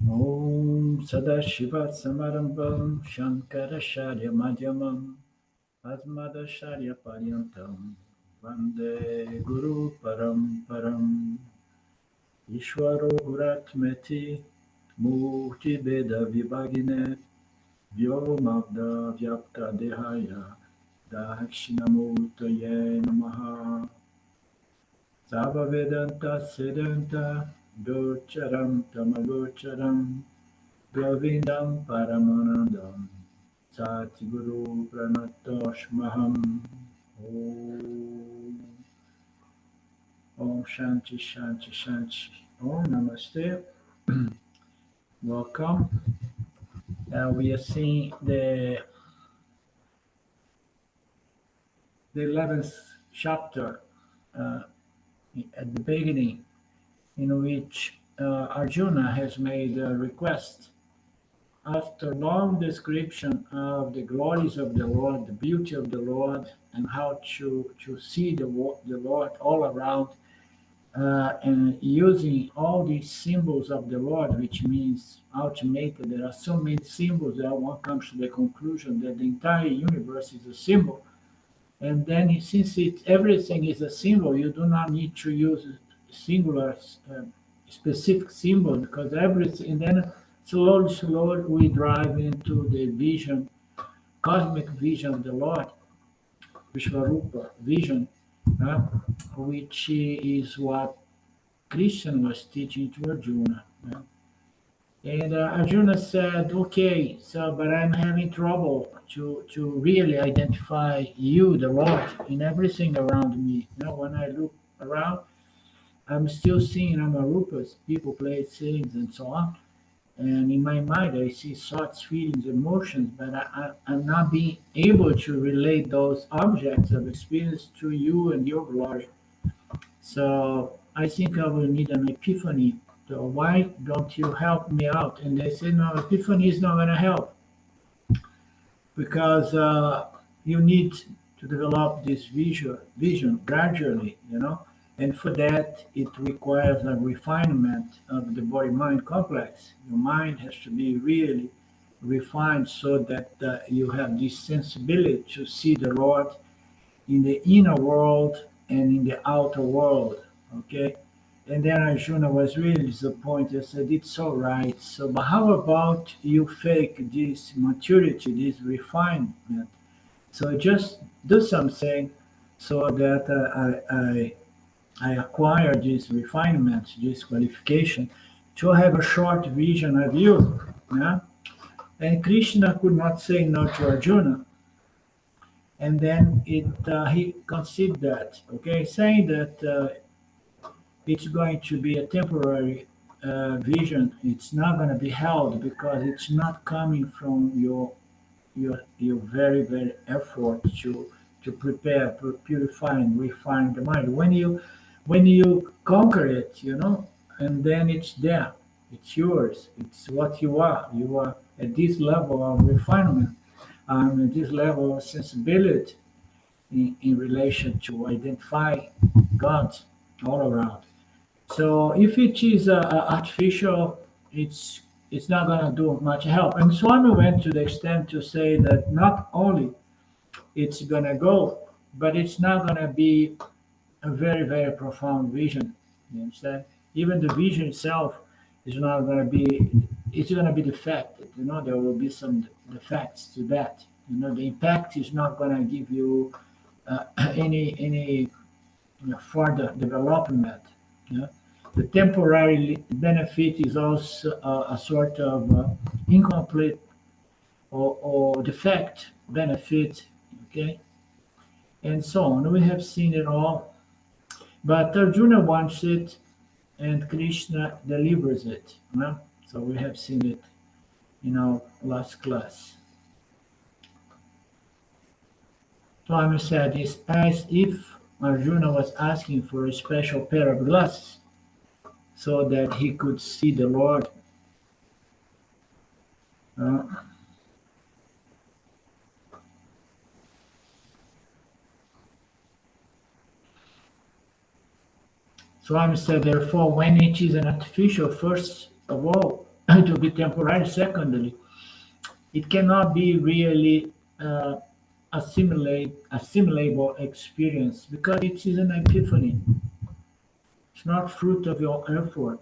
Om Sadashiva Samarambam Shankaracharya Madhyamam Asmadacharya Paryantam Vande Guru Paramparam Ishwaro Guratmeti Murti Veda Vibhagine Vyomabda Vyapta Dehaya Dakshinamurtaye Namaha Sava Vedanta Siddhanta Gocharam Tamagocharam Govindam Paramanandam Satguru Pranatoshmaham Om Om Shanti Shanti Shanti Om Namaste. Welcome. We are seeing the 11th chapter uh, at the beginning, in which Arjuna has made a request. After long description of the glories of the Lord, the beauty of the Lord, and how to see the Lord all around, and using all these symbols of the Lord, which means ultimately there are so many symbols that one comes to the conclusion that the entire universe is a symbol. And then, since everything is a symbol, you do not need to use singular specific symbol because everything. And then slowly, slowly, we drive into the vision, cosmic vision of the Lord, Vishvarupa vision, uh, which is what Krishna was teaching to Arjuna. And Arjuna said, "Okay, so but I'm having trouble to really identify you, the Lord, in everything around me. When I look around, I'm still seeing Amarupas, people, place, things, and so on. And in my mind, I see thoughts, feelings, emotions, but I'm not being able to relate those objects of experience to you and your glory. So I think I will need an epiphany. So why don't you help me out?" And they say, "No, epiphany is not going to help because you need to develop this vision gradually. And for that, it requires a refinement of the body-mind complex. Your mind has to be really refined so that you have this sensibility to see the Lord in the inner world and in the outer world. Okay." And then Arjuna was really disappointed. I said, "It's all right. So, but how about you fake this maturity, this refinement? So just do something so that I acquire this refinement, this qualification, to have a short vision of you." Yeah? And Krishna could not say no to Arjuna. And then he considered that, okay, saying that it's going to be a temporary vision. It's not going to be held because it's not coming from your very very effort to prepare, purify, and refine the mind. When you conquer it, and then it's there. It's yours. It's what you are. You are at this level of refinement, at this level of sensibility in relation to identify God all around. So if it is artificial, it's not going to do much help. And Swami went to the extent to say that not only it's going to go, but it's not going to be a very very profound vision. You understand? Even the vision itself is not going to be. It's going to be defected. There will be some defects to that. The impact is not going to give you any further development. Yeah? The temporary benefit is also a sort of incomplete or defect benefit, okay, and so on. We have seen it all, but Arjuna wants it, and Krishna delivers it. So we have seen it in our last class. Swami said it's as if Arjuna was asking for a special pair of glasses so that he could see the Lord. Uh, Swami said, therefore, when it is an artificial, first of all, it will be temporary. Secondly, it cannot be really assimilable experience because it is an epiphany. It's not fruit of your effort.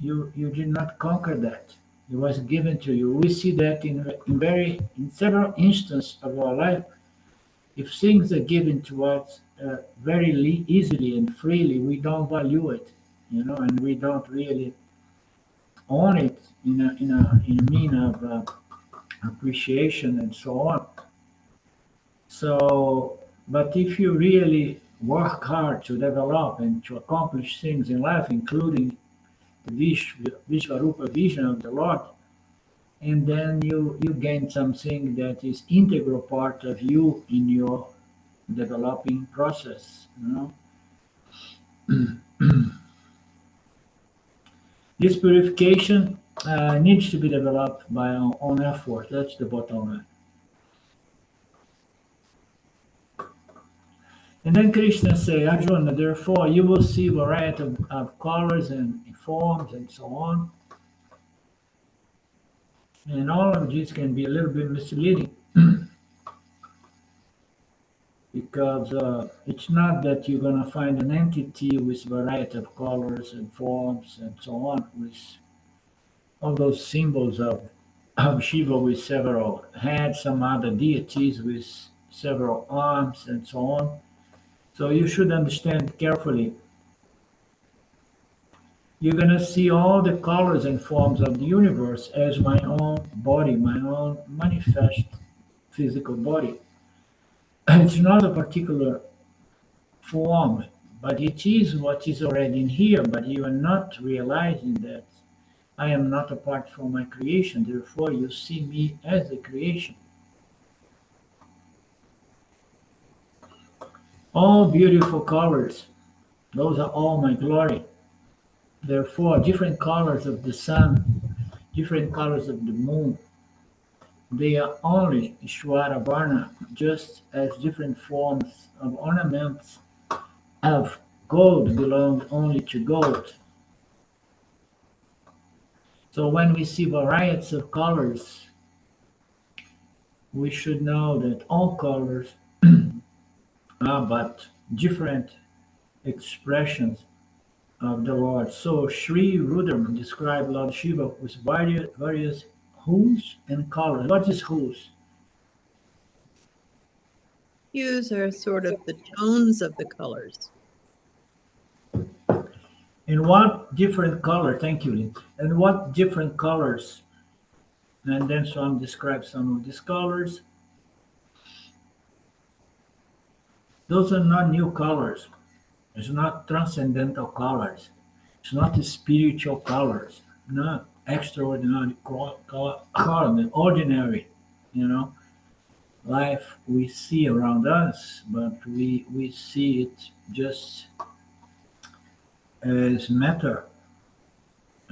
You did not conquer that. It was given to you. We see that in several instances of our life. If things are given to us very easily and freely, we don't value it, and we don't really own it in a mean of appreciation and so on. So, but if you really work hard to develop and to accomplish things in life, including the Vishvarupa vision of the Lord, and then you gain something that is integral part of you in your developing process. This purification needs to be developed by our own effort. That's the bottom line. And then Krishna say, Arjuna, therefore you will see variety of colors and forms and so on. And all of this can be a little bit misleading because it's not that you're going to find an entity with variety of colors and forms and so on, with all those symbols of Shiva with several heads, some other deities with several arms and so on. So you should understand carefully. You're going to see all the colors and forms of the universe as my own body, my own manifest physical body. It's not a particular form, but it is what is already in here, but you are not realizing that I am not apart from my creation, therefore you see me as a creation. All beautiful colors, those are all my glory. Therefore, different colors of the sun, different colors of the moon, they are only Ishwara Varna, just as different forms of ornaments of gold belong only to gold. So when we see varieties of colors, we should know that all colors are but different expressions of the Lord. So Sri Rudram described Lord Shiva with various hues and colors. What is hues? Hues are sort of the tones of the colors. In what different color? Thank you, Lynn. And what different colors? And then Swami describes some of these colors. Those are not new colors. It's not transcendental colors. It's not spiritual colors. Not extraordinary color, ordinary, you know, life we see around us, but we see it just as matter,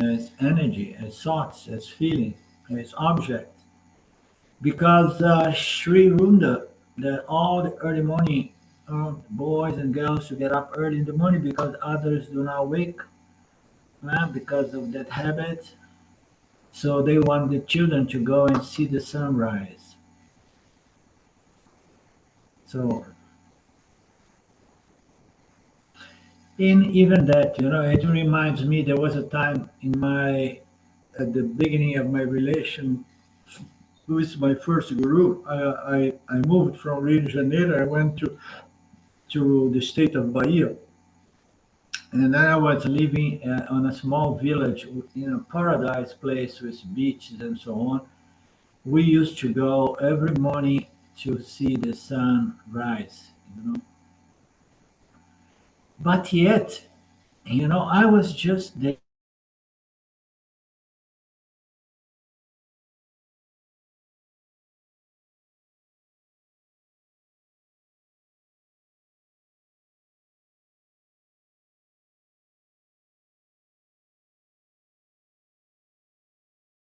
as energy, as thoughts, as feeling, as object. Because Sri Runda, that all the early morning boys and girls to get up early in the morning because others do not wake because of that habit. So they want the children to go and see the sunrise. So in even that, it reminds me there was a time at the beginning of my relation with my first guru. I moved from Rio de Janeiro. I went to the state of Bahia, and then I was living on a small village in a paradise place with beaches and so on. We used to go every morning to see the sun rise, But yet, I was just there.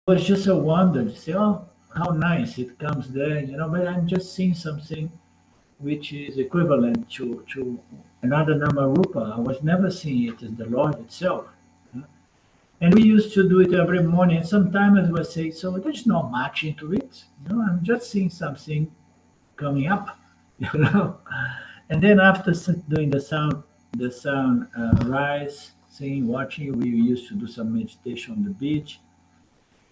It was just a wonder to say, oh, how nice it comes there, but I'm just seeing something which is equivalent to another Nama Rupa. I was never seeing it as the Lord itself. And we used to do it every morning. And sometimes I would say, so there's not much into it. I'm just seeing something coming up, you know. And then after doing the sun rise, seeing, watching, we used to do some meditation on the beach.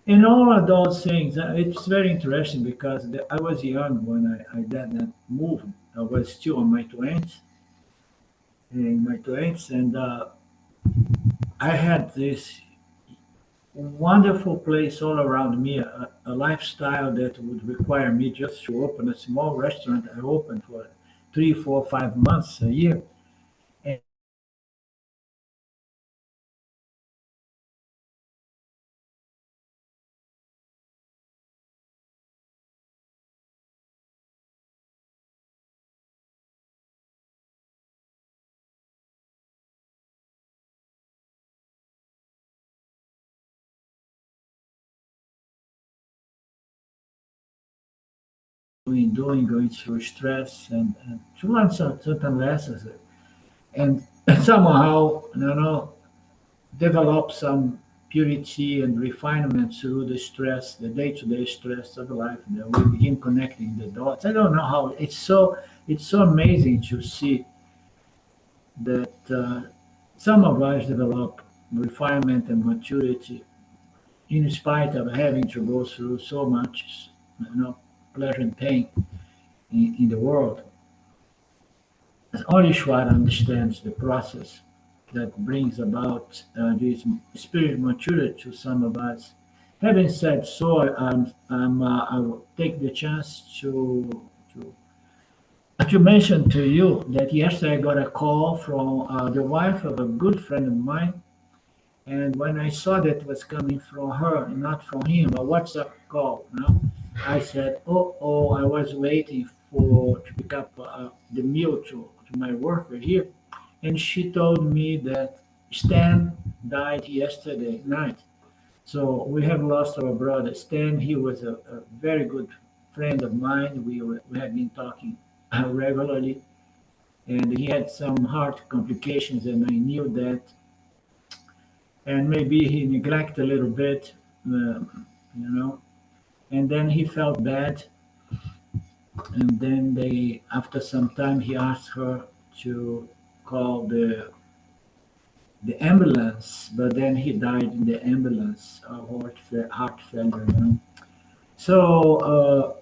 And all of those things, it's very interesting because I was young when I did that move. I was still on my 20s, and I had this wonderful place all around me, a lifestyle that would require me just to open a small restaurant. I opened for 3, 4, 5 months a year. And going through stress and to learn some certain lessons, and somehow, develop some purity and refinement through the stress, the day-to-day stress of life. And then we begin connecting the dots. I don't know how it's so amazing to see that some of us develop refinement and maturity in spite of having to go through so much, pleasure and pain in the world. Only Ishvara understands the process that brings about this spirit maturity to some of us. Having said so, I will take the chance to mention to you that yesterday I got a call from the wife of a good friend of mine. And when I saw that it was coming from her and not from him, a WhatsApp call, I said, oh, I was waiting to pick up the meal to my worker here. And she told me that Stan died yesterday night. So we have lost our brother Stan. He was a very good friend of mine. We had been talking regularly, and he had some heart complications, and I knew that. And maybe he neglected a little bit, you know. And then he felt bad, and then after some time, he asked her to call the ambulance, but then he died in the ambulance, heart failure. So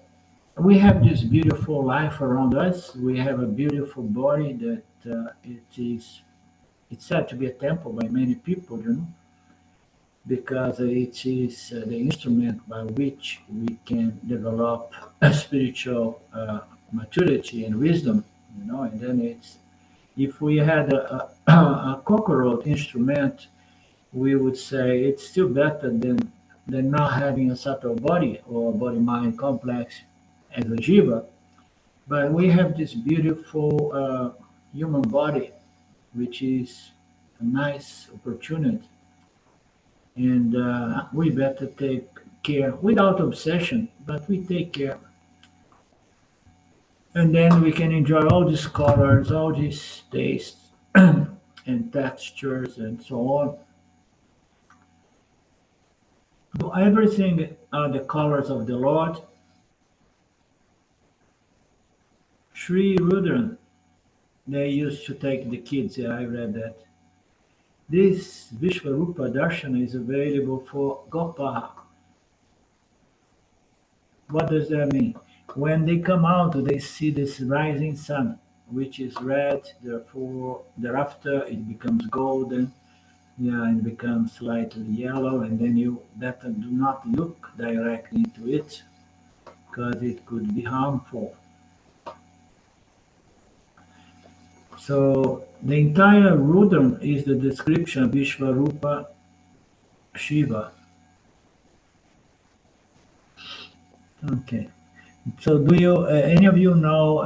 we have this beautiful life around us. We have a beautiful body that it's said to be a temple by many people, because it is the instrument by which we can develop a spiritual maturity and wisdom. And then if we had a cockroach instrument, we would say it's still better than not having a subtle body or body mind complex as a jiva. But we have this beautiful human body, which is a nice opportunity, and we better take care without obsession, but we take care. And then we can enjoy all these colors, all these tastes and textures and so on. So everything are the colors of the Lord. Sri Rudran, they used to take the kids. Yeah, I read that. This Vishvarupa Darshana is available for Gopa. What does that mean? When they come out, they see this rising sun, which is red. Therefore, thereafter it becomes golden, yeah, and becomes slightly yellow. And then you better do not look directly into it because it could be harmful. So the entire Rudram is the description of Vishvarupa Shiva. Okay. So do you, any of you know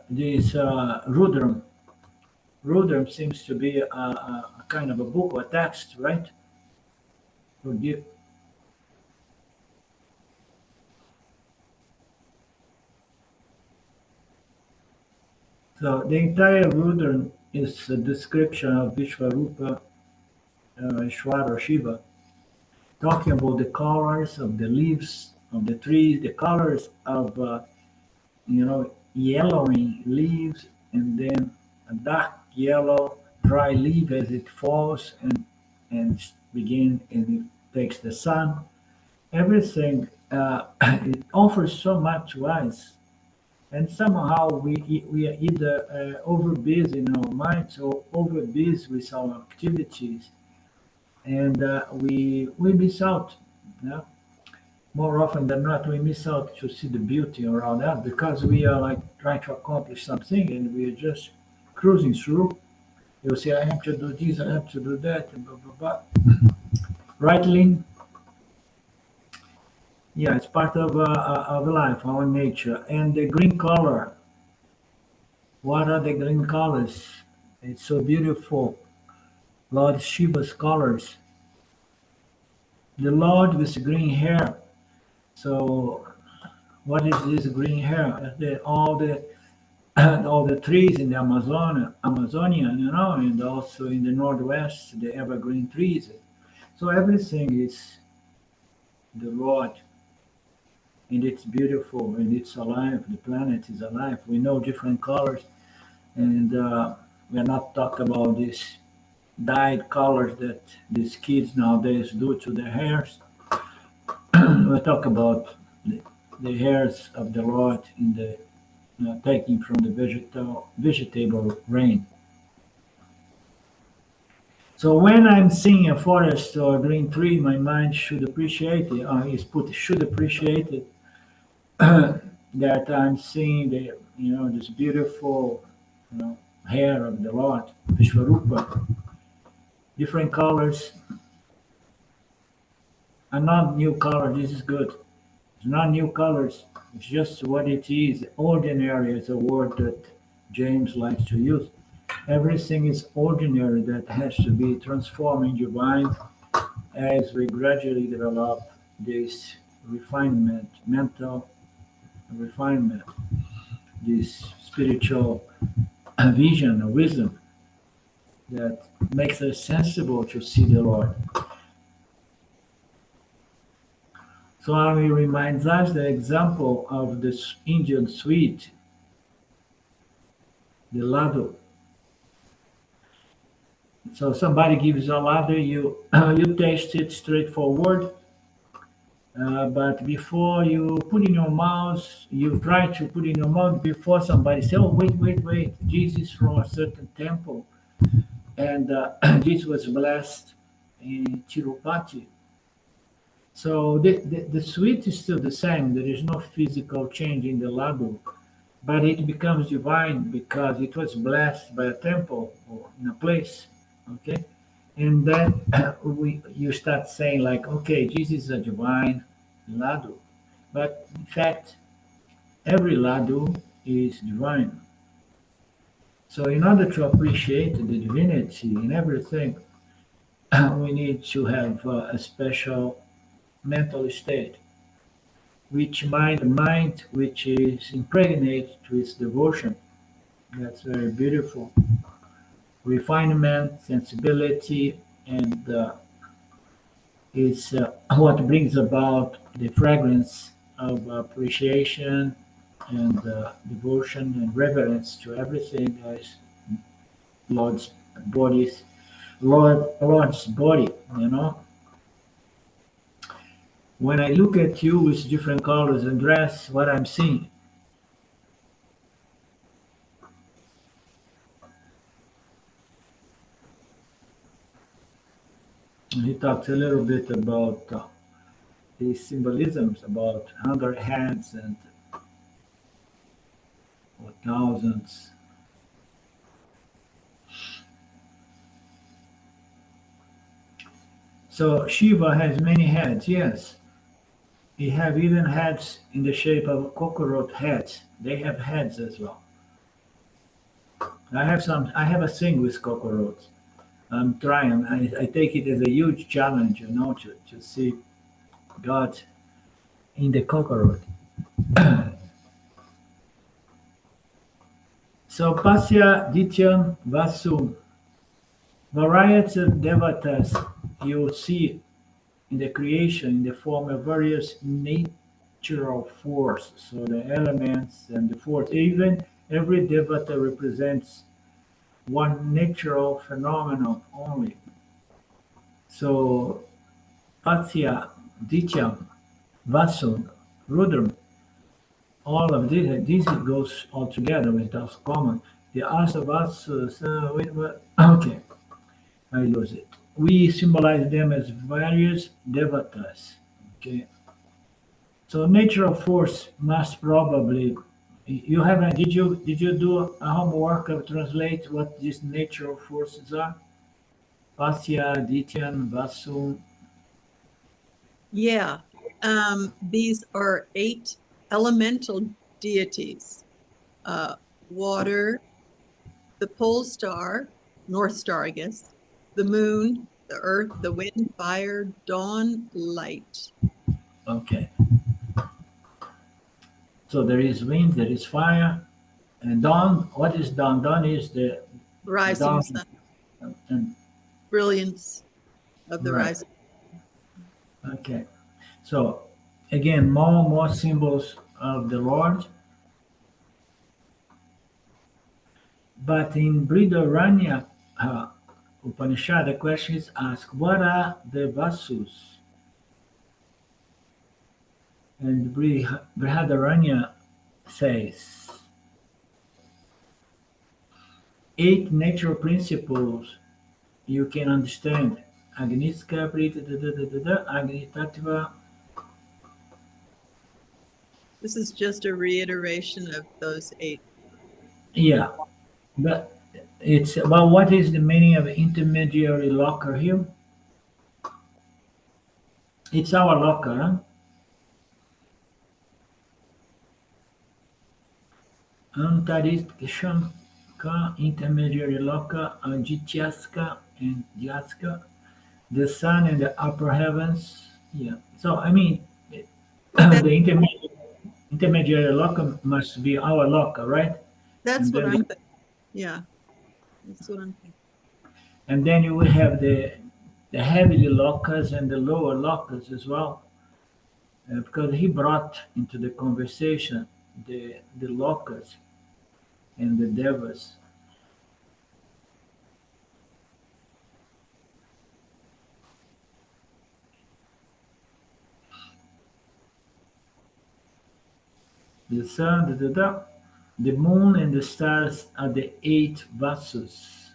this Rudram? Rudram seems to be a kind of a book or text, right? Forgive. So the entire Rudram is a description of Vishvarupa, Ishvara, Shiva. talking about the colors of the leaves of the trees, the colors of yellowing leaves, and then a dark yellow dry leaf as it falls and begin and it takes the sun. Everything it offers so much to us, and somehow we are either over busy in our minds or over busy with our activities, and we miss out. Yeah? More often than not, we miss out to see the beauty around us because we are like trying to accomplish something and we are just cruising through. You'll say, I have to do this, I have to do that, and blah, blah, blah. Right, Lynn? Yeah, it's part of life, our nature. And the green color, what are the green colors? It's so beautiful. Lord Shiva's colors. The Lord with green hair. So, what is this green hair? All the trees in the Amazonia, and also in the Northwest, the evergreen trees. So everything is the Lord, and it's beautiful, and it's alive. The planet is alive. We know different colors, and we're not talking about these dyed colors that these kids nowadays do to their hairs. We talk about the hairs of the Lord in the taking from the vegetable rain. So when I'm seeing a forest or a green tree, my mind should appreciate it. Is put should appreciate it that I'm seeing the this beautiful you know hair of the Lord, Vishvarupa, different colors, and not new colors. This is good. It's not new colors. It's just what it is. Ordinary is a word that James likes to use. Everything is ordinary that has to be transformed in divine as we gradually develop this refinement, mental refinement, this spiritual vision, wisdom that makes us sensible to see the Lord. So he reminds us the example of this Indian sweet, the laddu. So somebody gives a laddu, you you taste it straightforward, but before you put in your mouth, you try to put in your mouth before somebody say, "Oh, wait, wait, wait! Jesus from a certain temple, and this was blessed in Tirupati." So the sweet is still the same. There is no physical change in the laddu, but it becomes divine because it was blessed by a temple or in a place. Okay, and then we you start saying like, okay, Jesus is a divine laddu, but in fact, every laddu is divine. So in order to appreciate the divinity in everything, we need to have a special mental state, which mind which is impregnated with devotion. That's very beautiful. Refinement, sensibility, and is what brings about the fragrance of appreciation and devotion and reverence to everything as Lord's bodies, Lord's body. When I look at you with different colors and dress, what I'm seeing. He talks a little bit about the symbolisms about 100 heads and or thousands. So Shiva has many heads, yes. He have even heads in the shape of cockroach heads. They have heads as well. I have a thing with cockroach. I'm trying. I take it as a huge challenge, to see God in the cockroach. So Pasya Dityam Vasu, variety of devatas you see in the creation in the form of various natural forces. So the elements and the force, even every devata represents one natural phenomenon only. So Patya, Dityam, Vasun, Rudram, all of this goes all together with those common. The Asavasas, okay, I lose it. We symbolize them as various devatas. Okay, so natural force must probably. You haven't? Did you do a homework of translate what these natural forces are? Pasya, Dityan, Vasu. Yeah. These are 8 elemental deities. Uh, water, the pole star, North Star, I guess, the moon, the earth, the wind, fire, dawn, light. Okay, so there is wind, there is fire, and dawn. What is dawn? Dawn is the Rising dawn. sun, And brilliance of the right. rising. Okay. So again, more symbols of the Lord. But in Brihadaranya Upanishad, the question is asked, what are the Vasus? And Brihadaranya says, 8 natural principles you can understand. Agniska, Agni Tattva. This is just a reiteration of those 8. Yeah, but it's well, what is the meaning of intermediary locker here? It's our locker, huh? Antaristka, intermediary locker, Jityaska and Dyaska, the sun and the upper heavens. Yeah. So I mean, That the intermediary locker must be our locker, right? that's And what then I'm thinking. Yeah, that's what I'm thinking. and then you will have the heavily lockers and the lower lockers as well, because he brought into the conversation the lockers and the devas. The sun, the moon and the stars are the 8 vasus.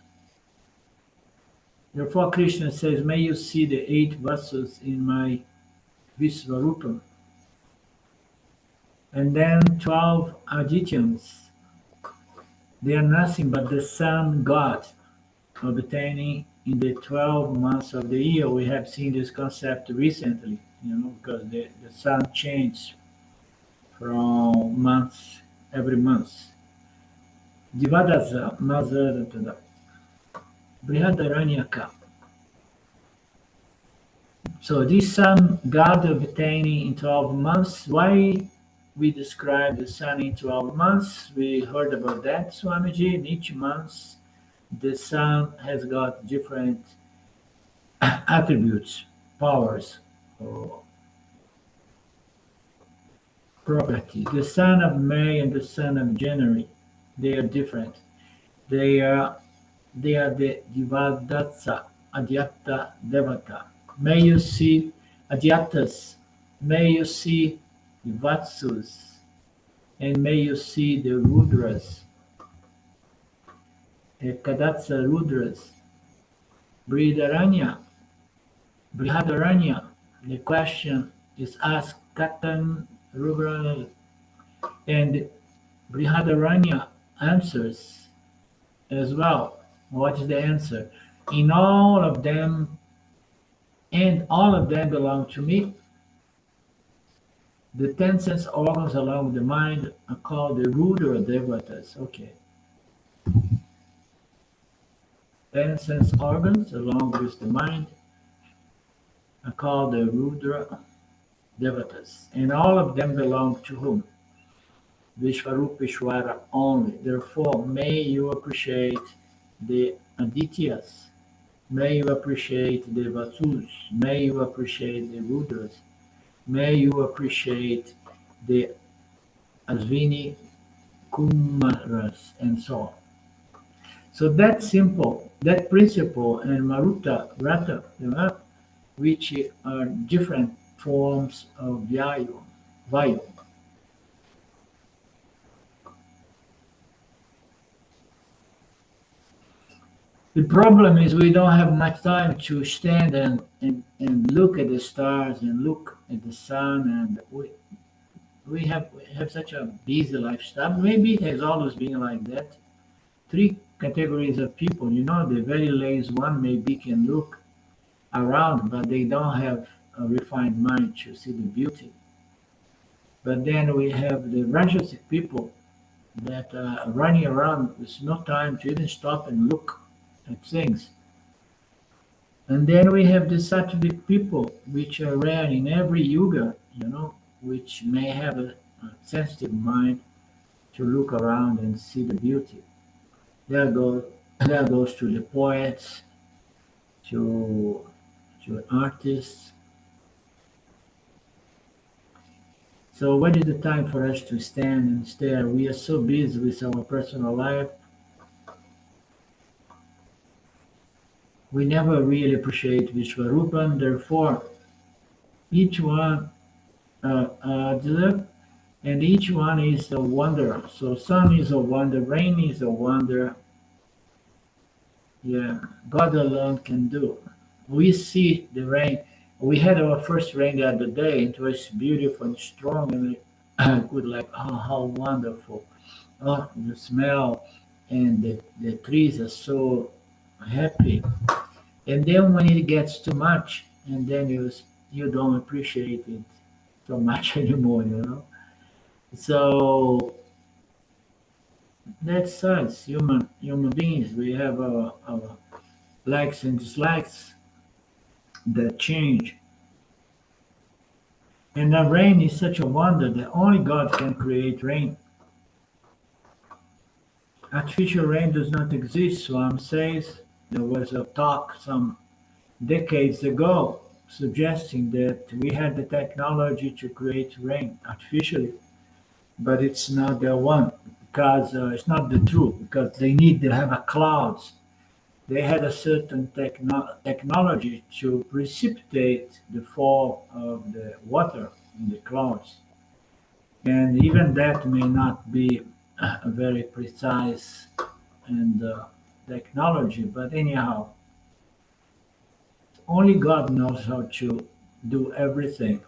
Therefore, Krishna says, may you see the 8 vasus in my Visvarupam. And then 12 Adityans. They are nothing but the sun god obtaining in the 12 months of the year. We have seen this concept recently, because the sun changes from months every month. Divadaza Mazaratada Brihadaranyaka. So this sun God obtaining in 12 months. Why we describe the sun in 12 months? We heard about that, Swamiji. In each month, the sun has got different attributes, powers, or properties. The sun of May and the sun of January, they are different. They are they are the Divadatsa, Adhyata Devata. May you see Adhyatas, may you see the Vatsus, and may you see the Rudras, the Kadatsa Rudras, Brihadaranya, Brihadaranya. The question is asked Katan Rudra, and Brihadaranya answers as well. What is the answer? In all of them, and all of them belong to me. The 10 sense organs along with the mind are called the Rudra Devatas. Okay. 10 sense organs along with the mind are called the Rudra Devatas. And all of them belong to whom? Vishvarupeshwara only. Therefore, may you appreciate the Adityas. May you appreciate the Vasus. May you appreciate the Rudras. May you appreciate the Asvini Kumaras and so on. So that simple, that principle and Maruta, Rata, which are different forms of Vayu. The problem is we don't have much time to stand and look at the stars and look at the sun, and we have such a busy lifestyle. Maybe it has always been like that. Three categories of people, the very lazy one maybe can look around, but they don't have a refined mind to see the beauty. But then we have the Rajasic people that are running around with no time to even stop and look at things. And then we have the Sattvic people, which are rare in every yuga, which may have a sensitive mind to look around and see the beauty. There goes, there goes to the poets, to artists. So when is the time for us to stand and stare? We are so busy with our personal life, we never really appreciate Vishwarupan. Therefore, each one and each one is a wonder. So sun is a wonder, rain is a wonder. Yeah, God alone can do. We see the rain. We had our first rain the other day. It was beautiful and strong, and I could like, oh, how wonderful! Oh, the smell and the trees are so happy. And then when it gets too much, and then you don't appreciate it so much anymore. So that's us, human beings. We have our likes and dislikes that change. And the rain is such a wonder that only God can create rain. Artificial rain does not exist, Swam says. There was a talk some decades ago suggesting that we had the technology to create rain artificially, but it's not the one because it's not the truth because they need to have a clouds. They had a certain technology to precipitate the fall of the water in the clouds. And even that may not be a very precise and technology, but anyhow, only God knows how to do everything.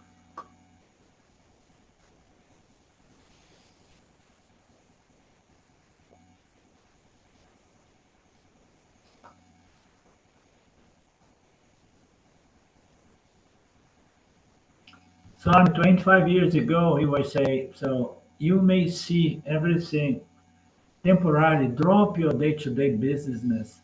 So 25 years ago, he was saying, so you may see everything temporarily. Drop your day-to-day business.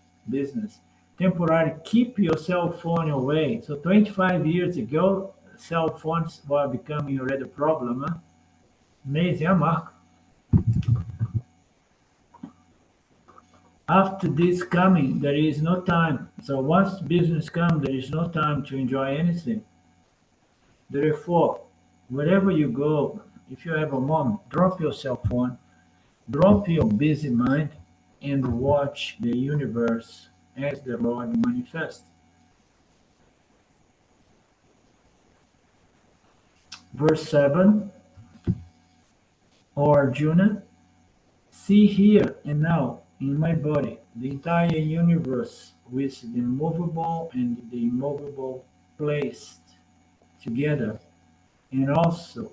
Temporarily, keep your cell phone away. So 25 years ago, cell phones were becoming already a problem. Huh? Amazing, huh, Mark? After this coming, there is no time. So once business comes, there is no time to enjoy anything. Therefore, wherever you go, if you have a mom, drop your cell phone, drop your busy mind, and watch the universe as the Lord manifests. Verse 7, or Arjuna, see here and now in my body the entire universe with the movable and the immovable placed together, and also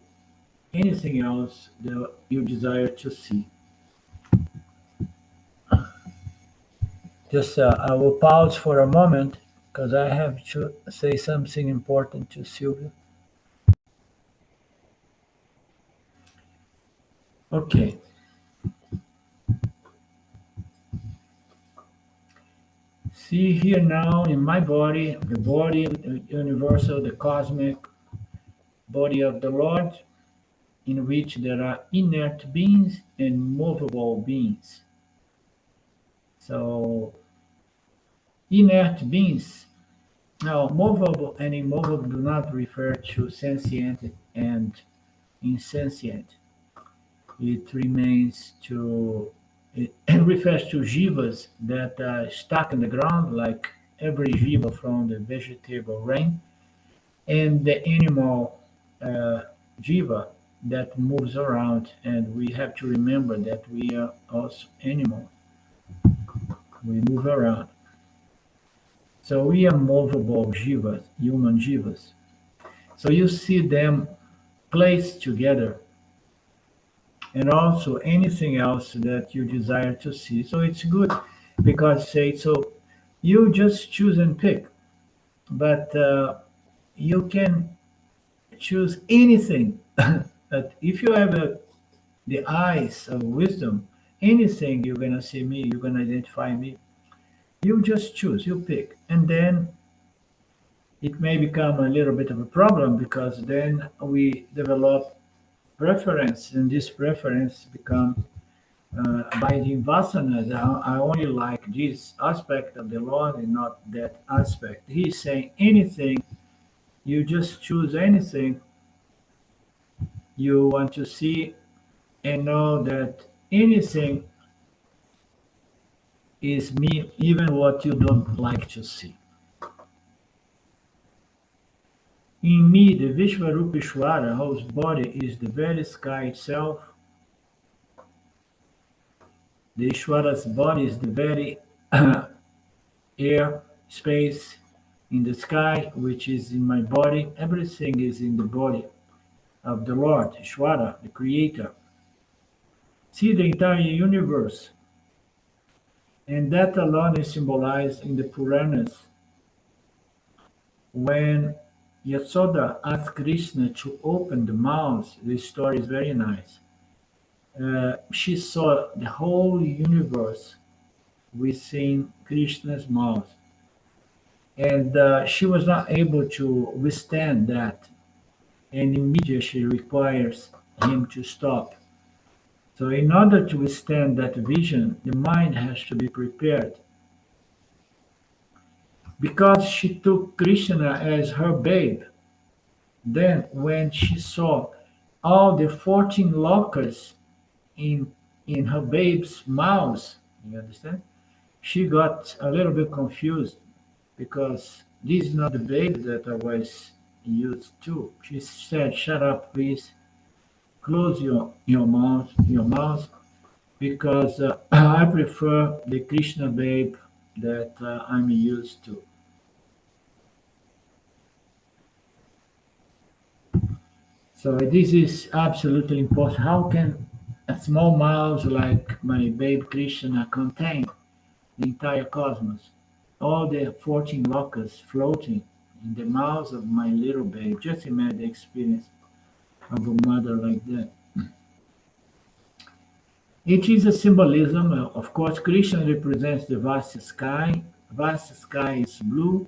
anything else that you desire to see. Just I will pause for a moment because I have to say something important to Sylvia. Okay, see here now in my body, the body, the universal, the cosmic body of the Lord, in which there are inert beings and movable beings. So Inert beings. Now, movable and immovable do not refer to sentient and insentient. It remains to it refers to jivas that are stuck in the ground, like every jiva from the vegetable realm, and the animal uh, jiva that moves around. And we have to remember that we are also animal. We move around. So we are movable jivas, human jivas. So you see them placed together, and also anything else that you desire to see. So it's good because say so you just choose and pick, but you can choose anything. But if you have the eyes of wisdom, anything you're gonna see me, you're gonna identify me. You just choose, you pick, and then it may become a little bit of a problem because then we develop preference, and this preference become by the vasanas. I only like this aspect of the Lord and not that aspect. He's saying anything, you just choose anything you want to see and know that anything is me, even what you don't like to see. In me, the Vishvarupeshwara, whose body is the very sky itself, the Ishvara's body is the very air, space in the sky, which is in my body. Everything is in the body of the Lord, Ishvara, the Creator. See the entire universe, and that alone is symbolized in the Puranas. When Yasoda asked Krishna to open the mouth, this story is very nice. She saw the whole universe within Krishna's mouth, and she was not able to withstand that, and immediately she requires him to stop. So, in order to withstand that vision, the mind has to be prepared. Because she took Krishna as her babe, then when she saw all the 14 locusts in her babe's mouth, you understand? She got a little bit confused because this is not the babe that I was used to. She said, "Shut up, please. Close your mouth, because I prefer the Krishna babe that I'm used to." So this is absolutely important. How can a small mouse like my babe Krishna contain the entire cosmos? All the 14 locusts floating in the mouth of my little babe. Just imagine the experience of a mother like that. It is a symbolism. Of course, Krishna represents the vast sky. Vast sky is blue.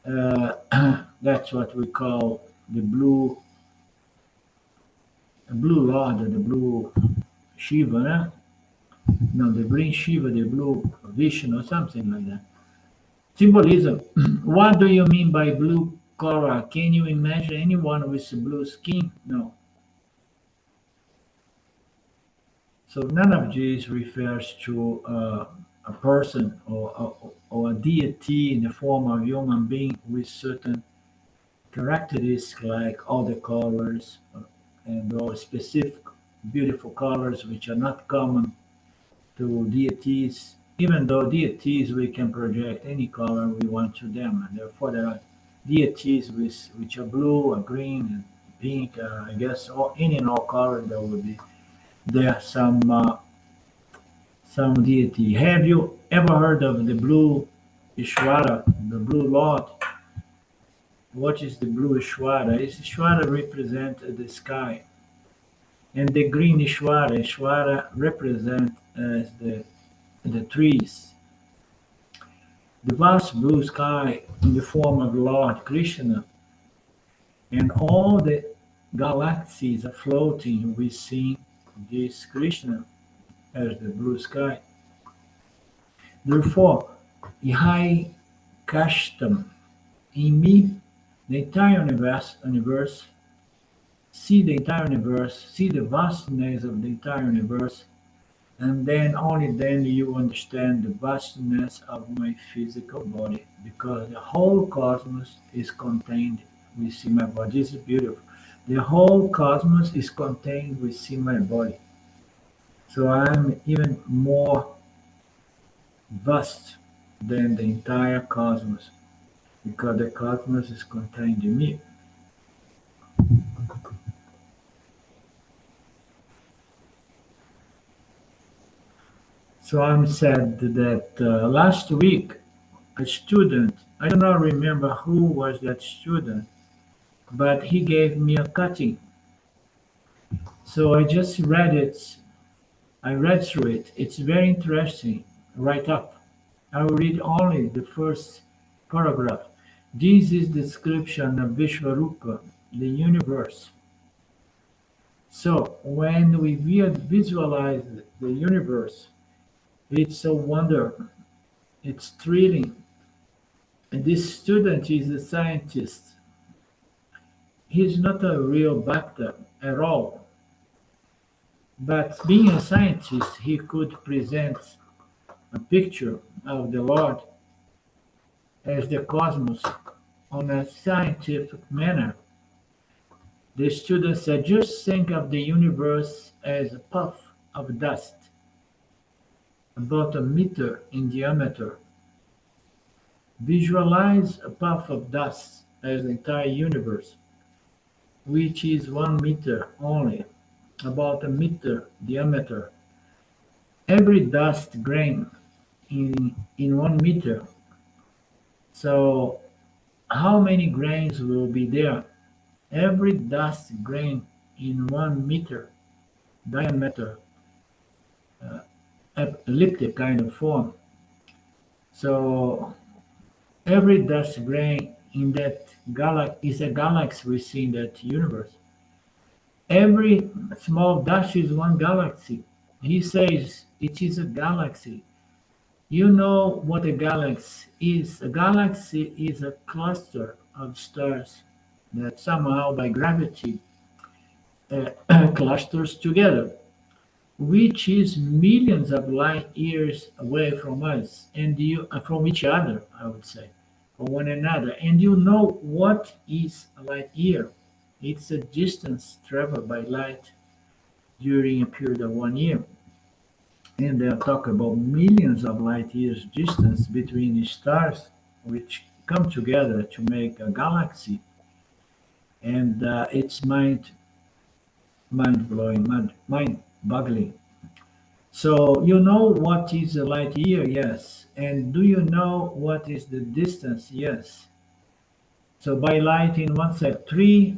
That's what we call the blue Lord, or the blue Shiva, né? No, the green Shiva, the blue Vishnu, or something like that. Symbolism. What do you mean by blue color? Can you imagine anyone with blue skin? No. So none of these refers to a person or a deity in the form of human being with certain characteristics like all the colors and all specific beautiful colors which are not common to deities. Even though deities we can project any color we want to them, and therefore there are deities which are blue or green and pink. I guess all, any and all colors there will be there some deity. Have you ever heard of the blue Ishwara, the blue Lord? What is the blue Ishwara? Ishwara represent the sky, and the green Ishwara represent as the trees. The vast blue sky in the form of Lord Krishna, and all the galaxies are floating within this Krishna as the blue sky. Therefore, Ihai Kashtam. In me, the entire universe, see the entire universe, see the vastness of the entire universe, and then only then you understand the vastness of my physical body, because the whole cosmos is contained within my body. This is beautiful. The whole cosmos is contained within my body. So I'm even more vast than the entire cosmos, because the cosmos is contained in me. So I'm sad that last week a student, I do not remember who was that student, but he gave me a cutting. So I just read it. I read through it. It's very interesting. Right up. I will read only the first paragraph. This is description of Vishvarupa, the universe. So when we visualize the universe, it's a wonder. It's thrilling. And this student is a scientist. He's not a real bhakta at all. But being a scientist, he could present a picture of the Lord as the cosmos on a scientific manner. The student said, just think of the universe as a puff of dust, about a meter in diameter. Visualize a puff of dust as the entire universe, which is 1 meter only, about a meter diameter. Every dust grain in 1 meter. So how many grains will be there? Every dust grain in 1 meter diameter, uh, elliptic kind of form. So every dust grain in that galaxy is a galaxy within that universe. Every small dust is one galaxy. He says it is a galaxy. You know what a galaxy is. A galaxy is a cluster of stars that somehow by gravity clusters together, which is millions of light years away from us and from each other, I would say, from one another. And you know what is a light year? It's a distance traveled by light during a period of 1 year. And they talk about millions of light years distance between stars, which come together to make a galaxy. And it's mind blowing, mind boggling. So you know what is a light year? Yes. And do you know what is the distance? Yes. So by light in 1 second, 3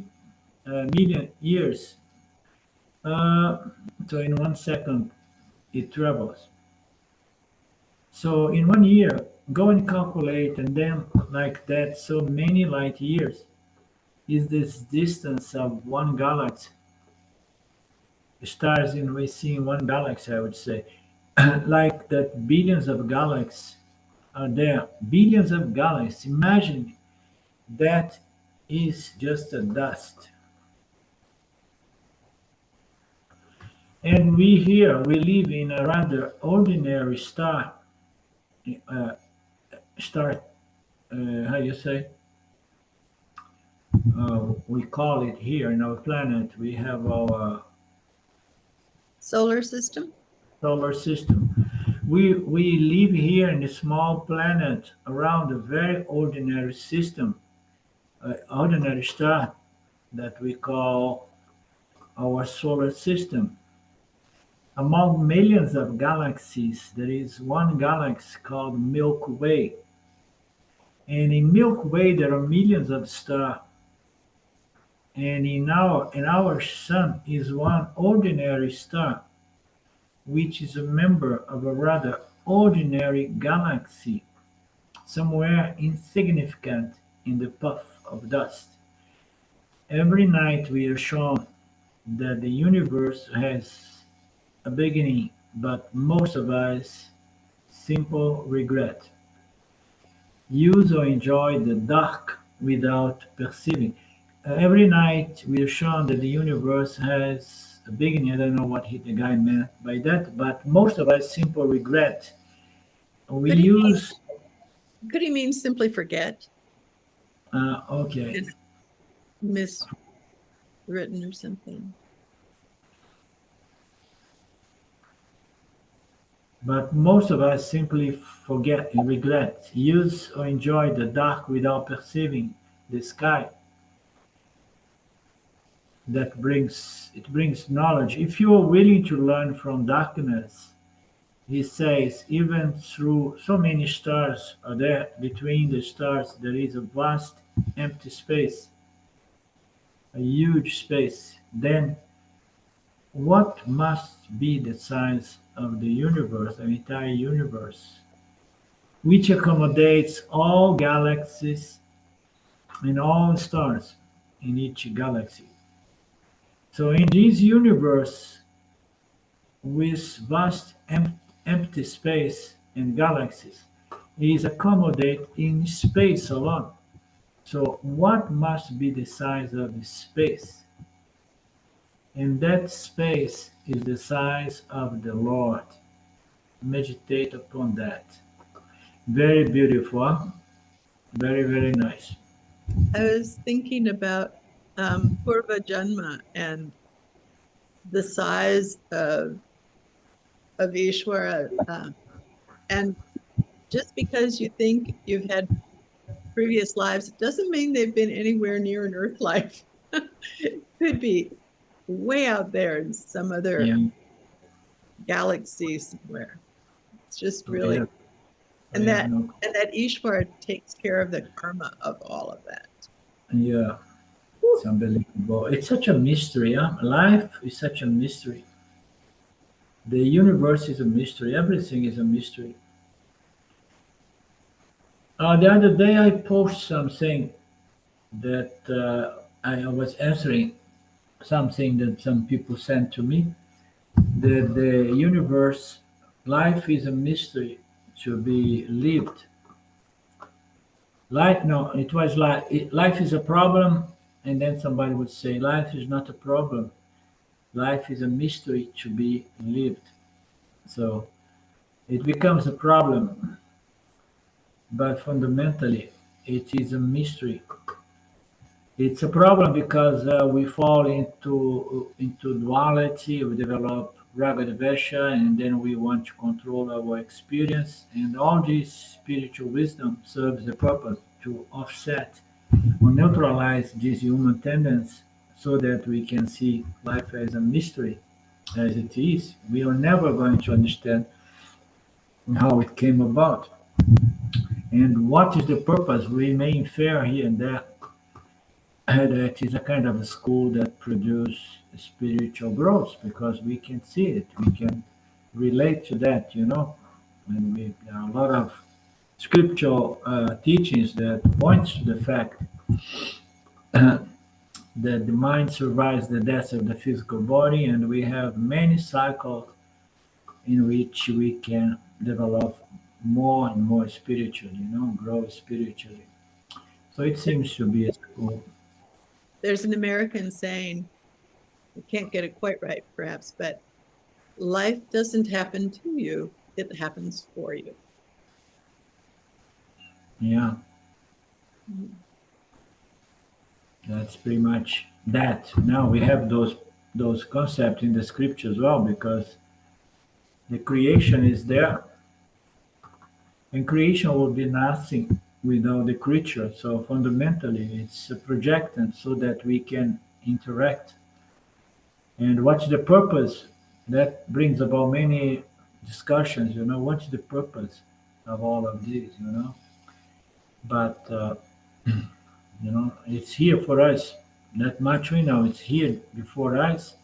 million years. Uh, so in 1 second, it travels. So in 1 year, go and calculate, and then like that, so many light years is this distance of one galaxy. Stars in we see in one galaxy, I would say, like that billions of galaxies are there. Billions of galaxies. Imagine that is just a dust. And we here, we live in a rather ordinary uh, star, how you say? We call it here in our planet, we have our Solar system? solar system. We live here in a small planet around a very ordinary system, ordinary star that we call our solar system. Among millions of galaxies, there is one galaxy called Milky Way. And in Milky Way, there are millions of stars. And in our sun is one ordinary star, which is a member of a rather ordinary galaxy, somewhere insignificant in the puff of dust. Every night we are shown that the universe has a beginning, but most of us simple regret. use or enjoy the dark without perceiving. Every night we are shown that the universe has a beginning. I don't know what the guy meant by that, but most of us simply regret. We Could he mean, use, could he mean simply forget okay, and miswritten or something? but most of us simply forget and regret, use or enjoy the dark without perceiving the sky that brings knowledge. If you are willing to learn from darkness, he says, even through so many stars are there, between the stars there is a vast empty space, a huge space. Then what must be the size of the universe, the entire universe, which accommodates all galaxies and all stars in each galaxy. So in this universe with vast empty space and galaxies is accommodate in space alone. So what must be the size of the space? And that space is the size of the Lord. Meditate upon that. Very beautiful, huh? Very, very nice. I was thinking about Purva Janma and the size of Ishvara. And just because you think you've had previous lives, it doesn't mean they've been anywhere near an Earth life. It could be way out there in some other Yeah, galaxy somewhere. It's just really, yeah. I and have that no. and that Ishvara takes care of the karma of all of that. Yeah, it's unbelievable. It's such a mystery, huh? Life is such a mystery. The universe is a mystery. Everything is a mystery. The other day I posted something that I was answering something that some people sent to me. That the universe, life is a mystery to be lived. Life, no, it was like life is a problem, and then somebody would say life is not a problem. Life is a mystery to be lived. So it becomes a problem, but fundamentally, it is a mystery. It's a problem because we fall into duality. We develop raga vesha, and then we want to control our experience. And all this spiritual wisdom serves the purpose to offset or neutralize this human tendency, so that we can see life as a mystery, as it is. We are never going to understand how it came about and what is the purpose. We may infer here and there that is a kind of a school that produces spiritual growth because we can see it, we can relate to that, and there are a lot of scriptural teachings that points to the fact that the mind survives the death of the physical body, and we have many cycles in which we can develop more and more spiritually, grow spiritually. So it seems to be a school. There's an American saying, I can't get it quite right, perhaps, but life doesn't happen to you, it happens for you. Yeah, Mm. that's pretty much that. Now we have those concepts in the scripture as well because the creation is there, and creation will be nothing without the creature. So fundamentally, it's a projectant so that we can interact. And what's the purpose? That brings about many discussions. What's the purpose of all of this? But it's here for us. That much we know. It's here before us.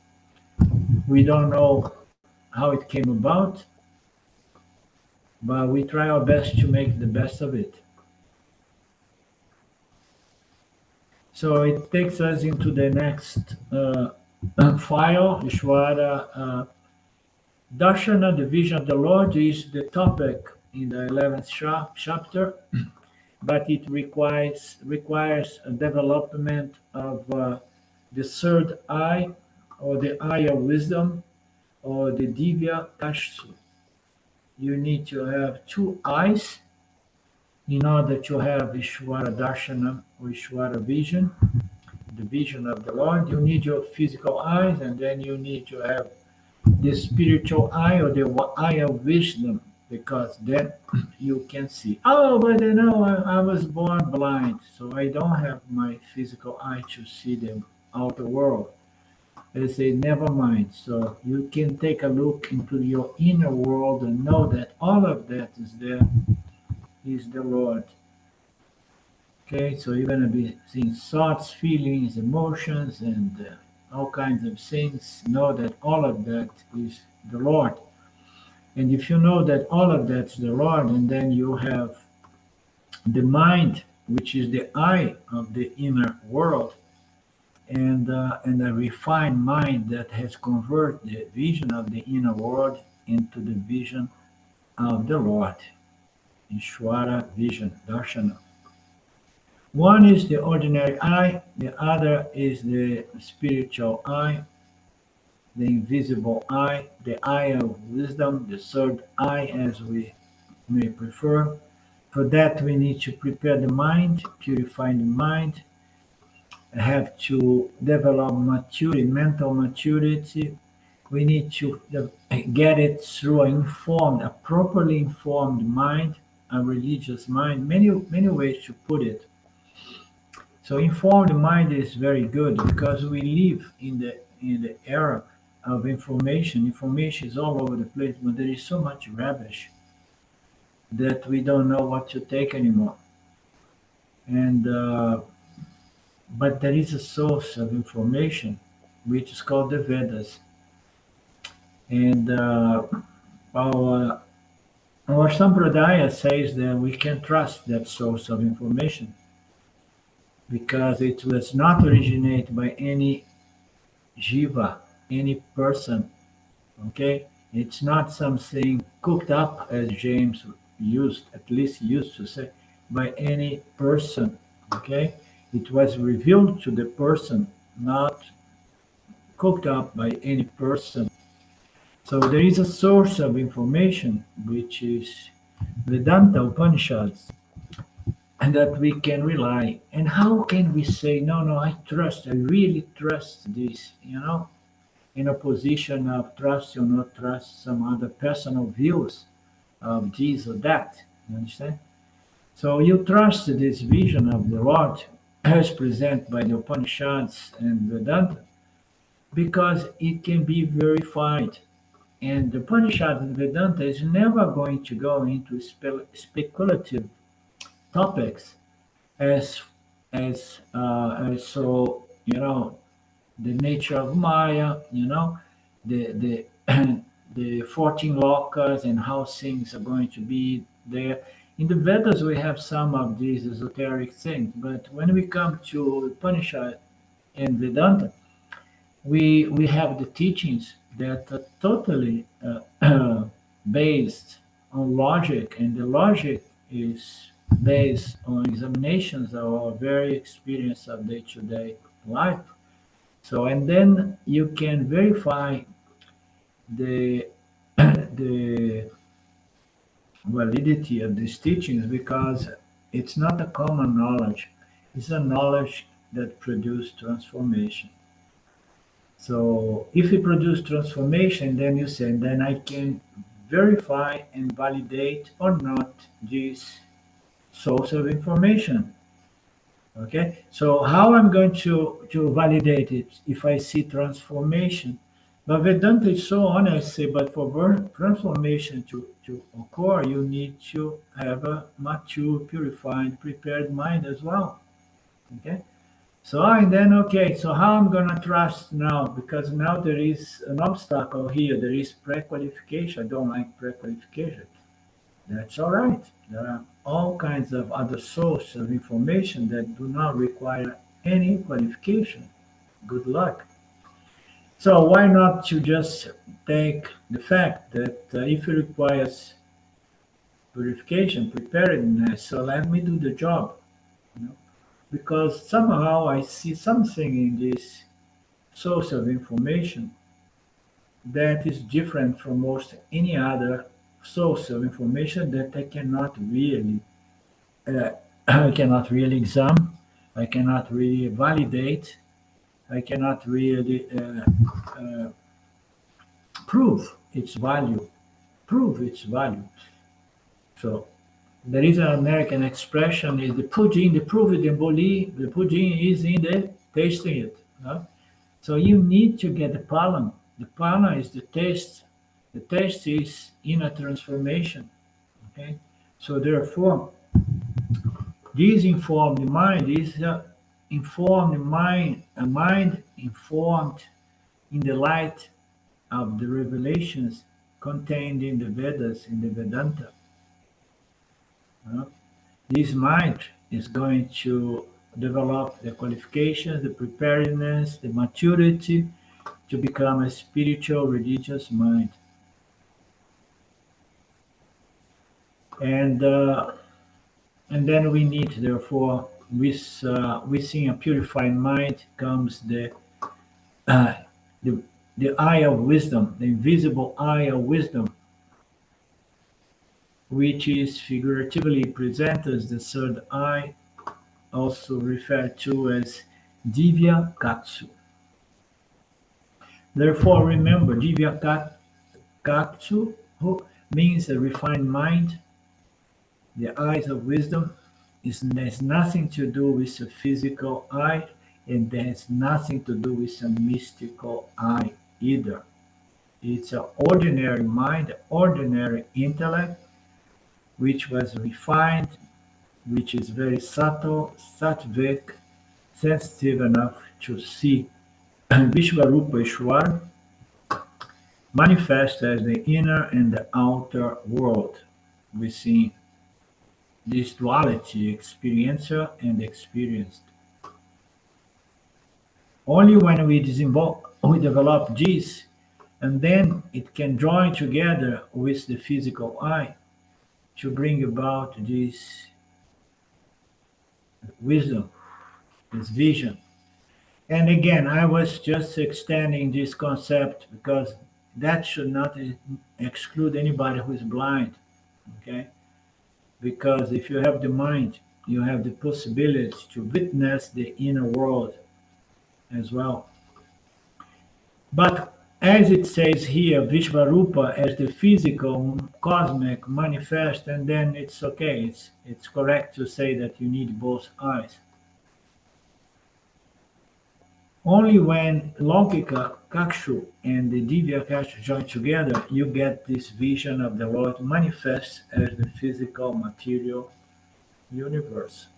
We don't know how it came about, but we try our best to make the best of it. So it takes us into the next file, Ishwara Darshana, the vision of the Lord, is the topic in the 11th chapter. but it requires a development of the third eye, or the eye of wisdom, or the divya kashu. You need to have two eyes in order to have Ishwara Darshana, or Ishwara vision, the vision of the Lord. You need your physical eyes, and then you need to have the spiritual eye, or the eye of wisdom, because then you can see. Oh, but you know, I was born blind, so I don't have my physical eye to see the outer world. They say, never mind. So you can take a look into your inner world and know that all of that is there, is the Lord. Okay, so you're going to be seeing thoughts, feelings, emotions, and all kinds of things. Know that all of that is the Lord. And if you know that all of that's the Lord, and then you have the mind, which is the eye of the inner world, and a refined mind that has converted the vision of the inner world into the vision of the Lord, Ishwara vision, Darshana. One is the ordinary eye, the other is the spiritual eye, the invisible eye, the eye of wisdom, the third eye, as we may prefer. For that, we need to prepare the mind, purify the mind, have to develop maturity, mental maturity. We need to get it through a properly informed mind, a religious mind. Many ways to put it. So informed mind is very good, because we live in the era of information. Information is all over the place, but there is so much rubbish that we don't know what to take anymore. And but there is a source of information which is called the Vedas, and our our sampradaya says that we can trust that source of information, because it was not originated by any jiva, any person. Okay, it's not something cooked up, as James at least used to say, by any person. Okay, it was revealed to the person, not cooked up by any person. So there is a source of information, which is Vedanta Upanishads, and that we can rely. And how can we say, no, no, I really trust this, in a position of trust or not trust some other personal views of this or that? You understand? So you trust this vision of the Lord as presented by the Upanishads and Vedanta, because it can be verified. And the Upanishad and Vedanta is never going to go into speculative topics, as as so, the nature of Maya, the the 14 lokas, and how things are going to be there. In the Vedas, we have some of these esoteric things, but when we come to Upanishad and Vedanta, we have the teachings that are totally based on logic, and the logic is based on examinations of our very experience of day-to-day life. So, and then you can verify the the validity of these teachings, because it's not a common knowledge; it's a knowledge that produces transformation. So if you produce transformation, then you say, then I can verify and validate or not this source of information. Okay, so how I'm going to validate it if I see transformation? But Vedanta is so honest, say, but for transformation to occur, you need to have a mature, purified, prepared mind as well. Okay, so and then, okay, so how I'm gonna trust now? Because now there is an obstacle here. There is pre-qualification. I don't like pre-qualification. That's all right. There are all kinds of other sources of information that do not require any qualification. Good luck. So why not to just take the fact that if it requires purification, preparedness. So let me do the job, you know, because somehow I see something in this source of information that is different from most any other source of information that uh, I cannot really examine, I cannot really validate, I cannot really prove its value, prove its value. So there is an American expression: is the pudding, the proof of the boli, the pudding is in the tasting it. No? So you need to get the pollen. The pollen is the taste. The taste is inner transformation. Okay. So therefore, this informed mind is informed mind, a mind informed in the light of the revelations contained in the Vedas, in the Vedanta. Uh, this mind is going to develop the qualifications, the preparedness, the maturity to become a spiritual religious mind. And and then we need, therefore, within a purified mind comes uh, the the eye of wisdom, the invisible eye of wisdom, which is figuratively presented as the third eye, also referred to as Divya Katsu. Therefore, remember, Katsu means a refined mind. The eyes of wisdom has nothing to do with a physical eye, and has nothing to do with a mystical eye either. It's an ordinary mind, ordinary intellect, which was refined, which is very subtle, sattvic, sensitive enough to see Vishvarupa Ishwar manifest as the inner and the outer world within this duality, experiential and experienced. Only when we develop this, and then it can join together with the physical eye to bring about this wisdom, this vision. And again, I was just extending this concept because that should not exclude anybody who is blind, okay? Because if you have the mind, you have the possibility to witness the inner world as well. But as it says here, Vishvarupa as the physical, cosmic manifest, and then it's okay. It's correct to say that you need both eyes. Only when Laukika Kakshu and the Divya Kakshu join together, you get this vision of the Lord manifest as the physical material universe.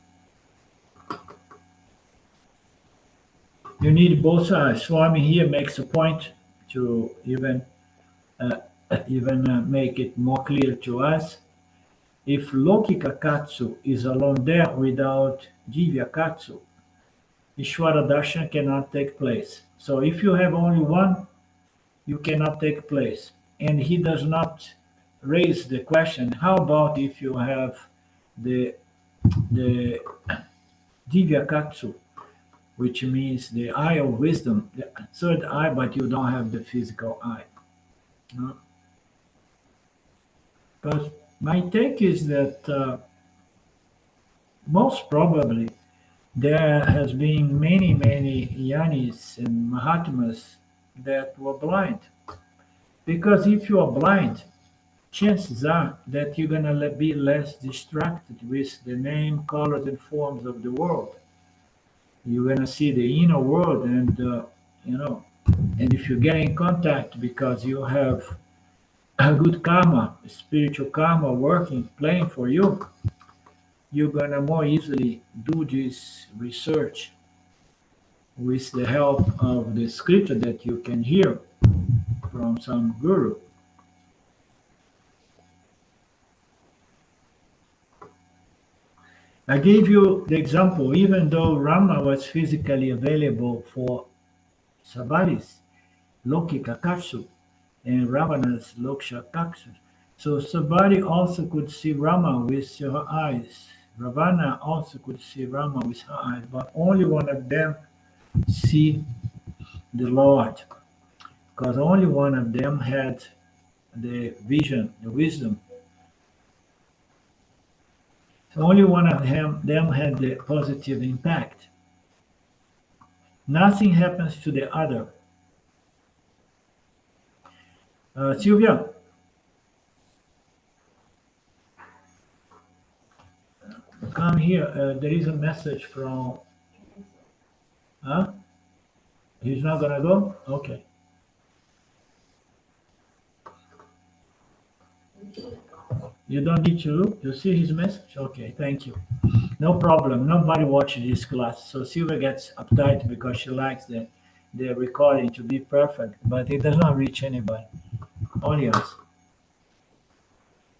You need both eyes. Swami here makes a point to uh, make it more clear to us. If Lokika Katsu is alone there without Divya Katsu, Ishwara Darshan cannot take place. So if you have only one, you cannot take place. And he does not raise the question, how about if you have the the Divya Katsu, which means the eye of wisdom, the third eye, but you don't have the physical eye. No? Because my take is that most probably there has been many, many Yanis and Mahatmas that were blind. Because if you are blind, chances are that you're going to be less distracted with the name, colors, and forms of the world. You're going to see the inner world, and you know, and if you get in contact because you have a good karma, spiritual karma working, playing for you, you're going to more easily do this research with the help of the scripture that you can hear from some guru. I gave you the example, even though Rama was physically available for Sabali's Lokika Katsu and Ravana's Loksha Katsu, So Sabari also could see Rama with her eyes. Ravana also could see Rama with her eyes, but only one of them see the Lord, because only one of them had the vision, the wisdom. So only one of them had the positive impact. Nothing happens to the other. Sylvia, come here. There is a message from. Huh? He's not gonna go. Okay. You don't need to look. You see his message. Okay. Thank you. No problem. Nobody watches this class. So Sylvia gets uptight because she likes the recording to be perfect, but it does not reach anybody. Only us.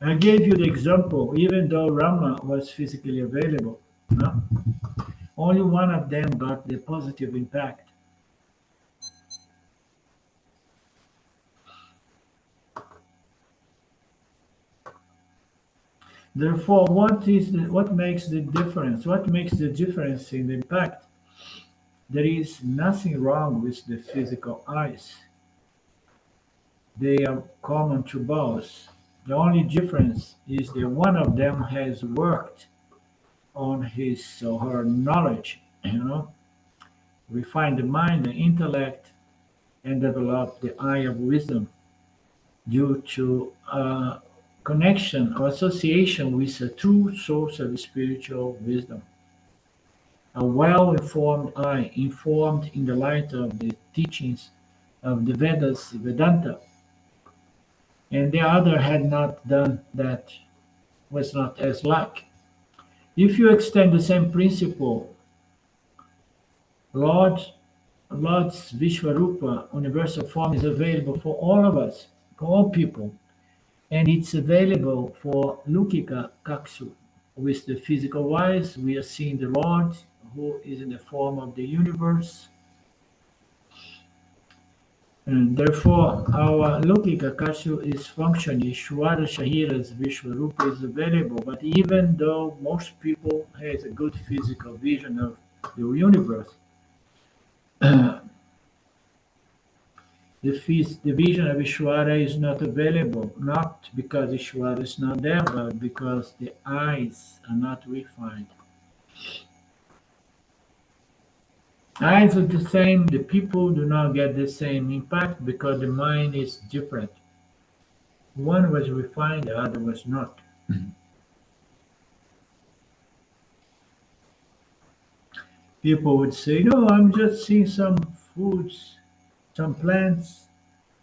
I gave you the example, even though Rama was physically available, no? Only one of them got the positive impact. Therefore, what makes the difference? What makes the difference in the impact? There is nothing wrong with the physical eyes. They are common to both. The only difference is that one of them has worked on his or her knowledge, refine the mind, the intellect, and develop the eye of wisdom due to connection or association with a true source of spiritual wisdom. A well-informed eye, informed in the light of the teachings of the Vedas, Vedanta, and the other had not done that, was not as like. If you extend the same principle, Lord, Lord's Vishwarupa, universal form, is available for all of us, for all people, and it's available for Lukika Kaksu. With the physical eyes, we are seeing the Lord, who is in the form of the universe, and therefore our Lukika Kaksu is functioning. Ishwara Shahira's Vishwarupa is available, but even though most people has a good physical vision of the universe, the vision of Ishwara is not available, not because Ishwara is not there, but because the eyes are not refined. Eyes are the same, the people do not get the same impact because the mind is different. One was refined, the other was not. People would say, no, I'm just seeing some foods, some plants,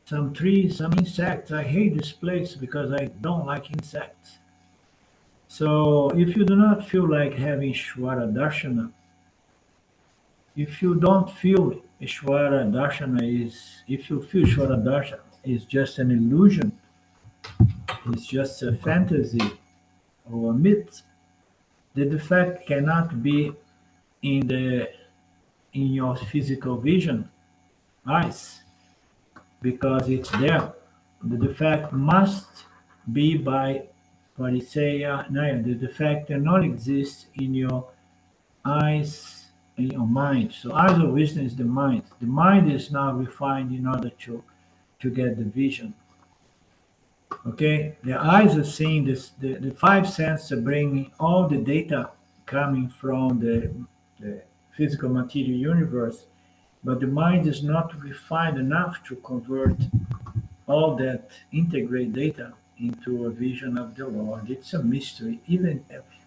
some trees, some insects. I hate this place because I don't like insects. So if you do not feel like having Shwara Darshana, if you don't feel Ishwara Darshana if you feel Ishwara Darshana is just an illusion, it's just a fantasy or a myth, the defect cannot be in the in your physical vision eyes because it's there. The defect must be by Pariseya Naya. The defect cannot exist in your eyes in your mind. So eyes of wisdom is the mind. The mind is now refined in order to get the vision. Okay, the eyes are seeing this. The five senses are bringing all the data coming from the physical material universe, but the mind is not refined enough to convert all that integrate data into a vision of the Lord. It's a mystery. Even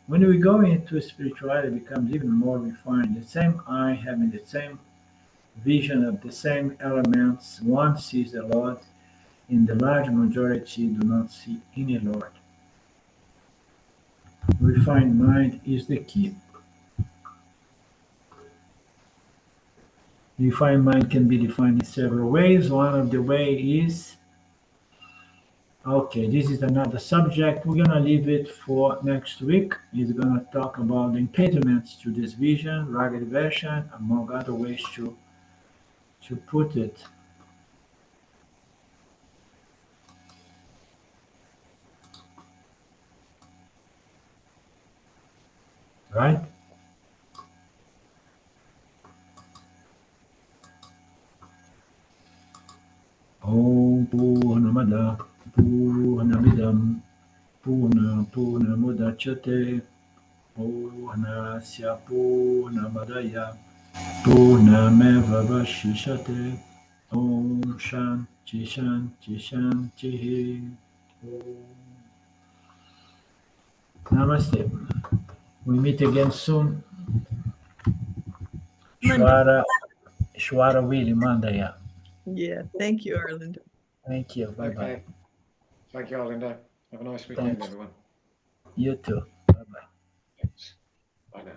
when we go into spirituality, it becomes even more refined. The same eye having the same vision of the same elements. One sees the Lord, and the large majority do not see any Lord. Refined mind is the key. Refined mind can be defined in several ways. One of the way is okay, this is another subject. We're gonna leave it for next week. He's gonna talk about the impediments to this vision, rugged version, among other ways to put it. right? Om Purnamada Purnamidam Purnamudachyate Purnasya Purnamadaya Purnamevavashishate Om Shanti Shanti Shanti. Namaste. We meet again soon. Monday. Shwara Vili Mandaya. Yeah. Thank you, Arlindo. Thank you. Bye bye. Okay. Thank you, Arlindo. Have a nice weekend, Thanks. everyone. You too. Bye bye. Thanks. Bye now.